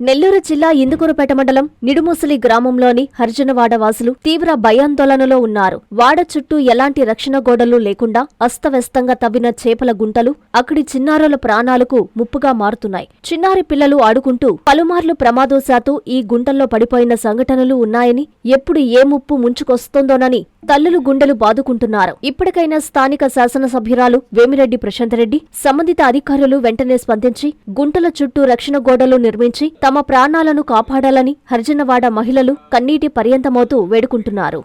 నెల్లూరు జిల్లా ఇందుకూరుపేట మండలం నిడుముసలి గ్రామంలోని హర్జనవాడ వాసులు తీవ్ర భయాందోళనలో ఉన్నారు. వాడ చుట్టూ ఎలాంటి రక్షణ గోడలు లేకుండా అస్తవ్యస్తంగా తవ్విన చేపల గుంటలు అక్కడి చిన్నారుల ప్రాణాలకు ముప్పుగా మారుతున్నాయి. చిన్నారి పిల్లలు ఆడుకుంటూ పలుమార్లు ప్రమాదవశాత్తు ఈ గుంటల్లో పడిపోయిన సంఘటనలు ఉన్నాయని, ఎప్పుడు ఏ ముప్పు ముంచుకొస్తోందోనని తల్లులు గుండెలు బాదుకుంటున్నారు. ఇప్పటికైనా స్థానిక శాసనసభ్యురాలు వేమిరెడ్డి ప్రశాంతరెడ్డి, సంబంధిత అధికారులు వెంటనే స్పందించి గుంటల చుట్టూ రక్షణ గోడలు నిర్మించి తమ ప్రాణాలను కాపాడాలని హర్జనవాడ మహిళలు కన్నీటి పర్యంతమవుతూ వేడుకుంటున్నారు.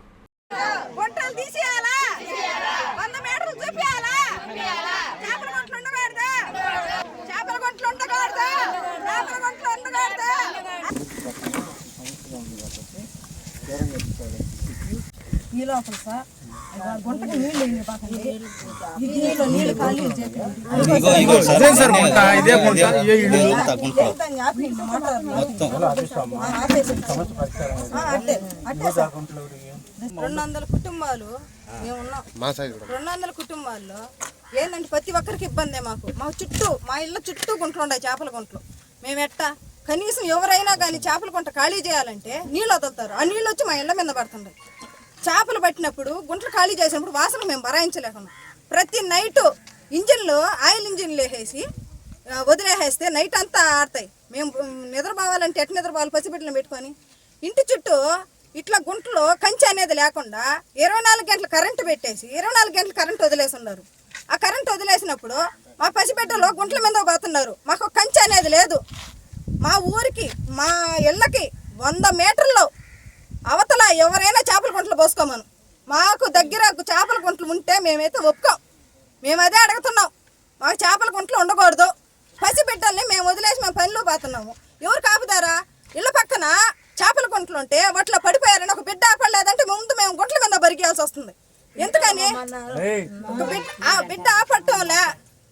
ఈ లోపల సార్ గుంటకి నీళ్ళు నీళ్ళు ఖాళీ కుటుంబాలు మేమున్నాం. 200 కుటుంబాల్లో ఏంటంటే ప్రతి ఒక్కరికి ఇబ్బందే. మా చుట్టూ మా ఇళ్ళ చుట్టూ గుంటలు ఉన్నాయి, చేపల గుంటలు. మేమెట్టా కనీసం ఎవరైనా కానీ చేపల గుంట ఖాళీ చేయాలంటే నీళ్ళు వదులుతారు. ఆ నీళ్ళు వచ్చి మా ఇళ్ళ మీద పడుతుంటాయి. చేపలు పట్టినప్పుడు గుంటలు ఖాళీ చేసినప్పుడు వాసన మేము భరాయించలేకున్నాం. ప్రతి నైటు ఇంజిన్లు ఆయిల్ ఇంజిన్లు వేసేసి వదిలేసేస్తే నైట్ అంతా ఆడతాయి. మేము నిద్రపోవాలంటే ఎట్ట నిద్రపోవాలి పసిబిడ్డలను పెట్టుకొని. ఇంటి చుట్టూ ఇట్లా గుంటలో కంచె అనేది లేకుండా 24 గంటలు కరెంటు పెట్టేసి 24 గంటలు కరెంటు వదిలేసి ఉన్నారు. ఆ కరెంటు వదిలేసినప్పుడు మా పసిబిడ్డలు గుంటల మీద పోతున్నారు. మాకు కంచె అనేది లేదు. మా ఊరికి మా ఇళ్ళకి 100 మీటర్లో అవతల ఎవరైనా చేపల గుంటలు పోసుకోమను. మాకు దగ్గర చేపల గుంటలు ఉంటే మేమైతే ఒప్పుకోం. మేము అదే అడుగుతున్నాం. మాకు చేపల గుంటలు ఉండకూడదు. పసిబిడ్డల్ని మేము వదిలేసి మేము పనిలో పోతున్నాము. ఎవరు కాపుతారా? ఇళ్ళ పక్కన చేపల గుంటలు ఉంటే వాటిలో పడిపోయారని ఒక బిడ్డ ఆపడలేదంటే ముందు మేము గుంటల కింద బరికేయాల్సి వస్తుంది. ఎందుకని ఆ బిడ్డ ఆపట్టంలే.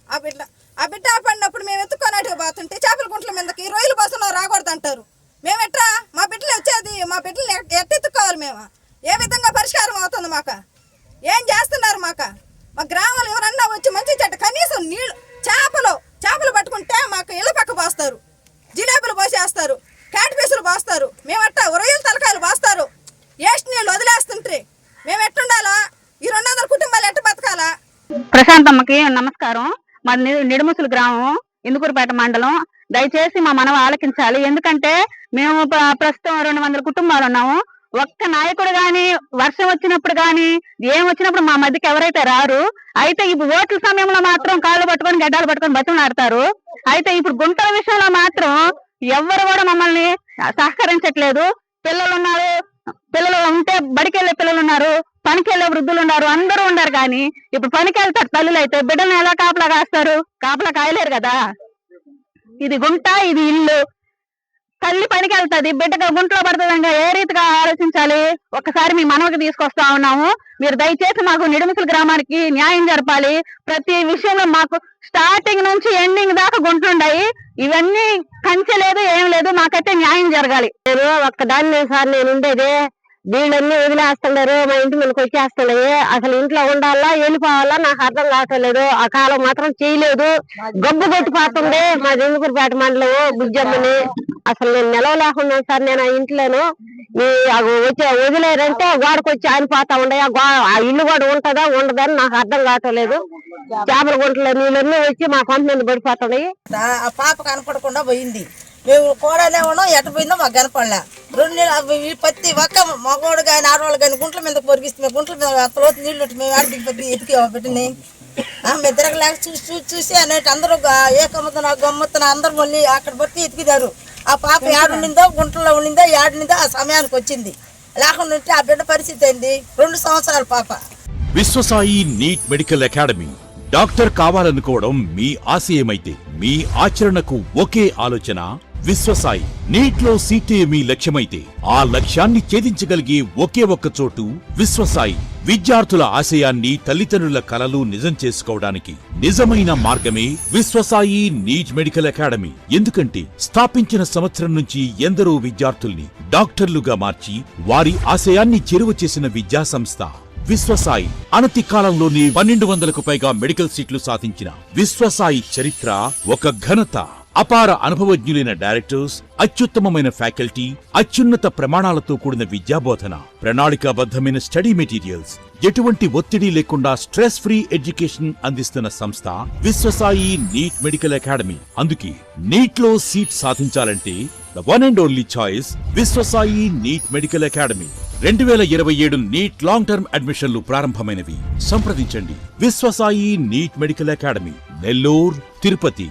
ఆ బిడ్డ ఆపడినప్పుడు మేము ఎత్తుకోనట్టుగా పోతుంటే చేపల గుంటల మీదకి రొయ్యల బస్సులో రాకూడదు అంటారు. మేమెట్రా మా బిడ్డలు వచ్చేది? మా బిడ్డలు ఎట్టెత్తుకోవాలి? మేము ఏ విధంగా పరిష్కారం అవుతుంది? మాకు ఏం చేస్తున్నారు? మా గ్రామాలు ఎవరన్నా వచ్చి మంచి చెట్టు కనీసం నీళ్ళు చేపలు పట్టుకుంటే మాకు ఇళ్ళ పక్క పోస్తారు, జిలేబులు పోసేస్తారు, క్యాట్ పీసులు పోస్తారు. మేమట్టా రొయ్యల తలకాయలు పోస్తారు. ఏస్ట్ నీళ్ళు వదిలేస్తుంటే మేము ఎట్టుండాలా? ఈ 200 కుటుంబాలు ఎట్టు బతకాలా? ప్రశాంతమ్మకి నమస్కారం. మా నిడుముసలి గ్రామం, ఇందుకూరుపేట మండలం. దయచేసి మా మనవ ఆలకించాలి. ఎందుకంటే మేము ప్రస్తుతం 200 కుటుంబాలు ఉన్నాము. ఒక్క నాయకుడు గాని వర్షం వచ్చినప్పుడు గాని ఏం వచ్చినప్పుడు మా మధ్యకి ఎవరైతే రారు. అయితే ఇప్పుడు ఓట్ల సమయంలో మాత్రం కాళ్ళు పట్టుకొని గడ్డాలు పట్టుకొని బతుకులాడతారు. అయితే ఇప్పుడు గుంటల విషయంలో మాత్రం ఎవ్వరు కూడా మమ్మల్ని సహకరించట్లేదు. పిల్లలు ఉంటే బడికెళ్లే పిల్లలు ఉన్నారు, పనికెళ్లే వృద్ధులు ఉన్నారు, అందరూ ఉన్నారు. కానీ ఇప్పుడు పనికి వెళ్తారు తల్లులు. అయితే బిడ్డలను ఎలా కాపలా కాస్తారు? కాపలా కాయలేరు కదా. ఇది గుంట, ఇది ఇల్లు. తల్లి పనికి వెళ్తుంది, బిడ్డగా గుంటలో పడుతుందంగా ఏ రీతిగా ఆలోచించాలి? ఒక్కసారి మీ మనవకి తీసుకొస్తా ఉన్నాము. మీరు దయచేసి మాకు నిడుముసలి గ్రామానికి న్యాయం జరపాలి. ప్రతి విషయంలో మాకు స్టార్టింగ్ నుంచి ఎండింగ్ దాకా గుంటలుండాయి. ఇవన్నీ కంచె లేదు, ఏం లేదు. మాకైతే న్యాయం జరగాలి. ఒక్క దాన్ని సార్ నేను ఉండేది. వీళ్ళన్నీ వదిలేస్తున్నారు, మా ఇంటి మీదకి వచ్చేస్తున్నాయి. అసలు ఇంట్లో ఉండాలా వెళ్ళిపోవాలా నాకు అర్థం కావట్లేదు. ఆ కాలం మాత్రం చేయలేదు. గబ్బు కొట్టిపోతుంది మా ఇందుకూరుపేట మండలం బుజ్జమ్మని. అసలు నేను నిలవలేకుండా సార్. నేను ఆ ఇంట్లోను వచ్చి వదిలేరంటే గోడకు వచ్చి ఆనిపోతా ఉండే. ఆ ఇల్లు కూడా ఉంటుందా ఉండదని నాకు అర్థం కావట్లేదు. చేపల గుంటలో నీళ్ళన్నీ వచ్చి మా పంట మీద పడిపోతున్నాయి. ఆ పాప కనపడకుండా పోయింది. మేము కూడానే ఉన్నాం. ఎట్ట పోయిందో మాకు కనపడలే. ప్రతి ఒక్క మగవాడు కానీ ఆడవాళ్ళు కానీ గుంట్ల మీద పొరిగిస్తే గుంట్ల మీద అంతలోతు నీళ్ళు మేము ఆడికి ఎతికి పెట్టినాయి. మేము తిరగలేక చూసి అన్నట్టు అందరూ ఏకమ్మతున్న గమ్మతున్న అందరూ మళ్ళీ అక్కడ బట్టి ఎతికిదారు. ఆ పాప ఏడుండిందో గుంటలో ఉండిందో ఏడుండిందో ఆ సమయానికి వచ్చింది. లేకుండా ఉంటే ఆ బిడ్డ పరిస్థితి అయింది. 2 సంవత్సరాల పాప. Viswasai NEET medical academy. Doctor కావాలనుకోవడం మీ ఆశయమైతే మీ ఆచరణకు ఒకే ఆలోచన విశ్వసాయి. నీట్లో సీటే మీ లక్ష్యమైతే ఆ లక్ష్యాన్ని ఛేదించగలిగే ఒకే ఒక్క చోటు విశ్వసాయి. విద్యార్థుల ఆశయాన్ని, తల్లిదండ్రుల కలలు నిజం చేసుకోవడానికి నిజమైన మార్గమే విశ్వసాయి నీట్ మెడికల్ అకాడమీ. ఎందుకంటే స్థాపించిన సంవత్సరం నుంచి ఎందరో విద్యార్థుల్ని డాక్టర్లుగా మార్చి వారి ఆశయాన్ని చేరువ చేసిన విద్యా సంస్థ విశ్వసాయి. అనతి కాలంలోనే 1200కు పైగా మెడికల్ సీట్లు సాధించిన విశ్వసాయి చరిత్ర ఒక ఘనత. అపార అనుభవజ్ఞులైన డైరెక్టర్స్, అత్యుత్తమమైన ఫ్యాకల్టీ, అత్యున్నత ప్రమాణాలతో కూడిన విద్యాబోధన, ప్రణాళికాబద్ధమైన స్టడీ మెటీరియల్స్, ఎటువంటి ఒత్తిడి లేకుండా స్ట్రెస్ ఫ్రీ ఎడ్యుకేషన్ అందిస్తున్న సంస్థ విశ్వసాయి నీట్ మెడికల్ అకాడమీ. అందుకే నీట్ లో సీట్ సాధించాలంటే the one and only choice Viswasai NEET medical academy. 2027 NEET long term అడ్మిషన్లు ప్రారంభమైనవి. సంప్రదించండి Viswasai NEET medical academy, Nellore, Tirupati.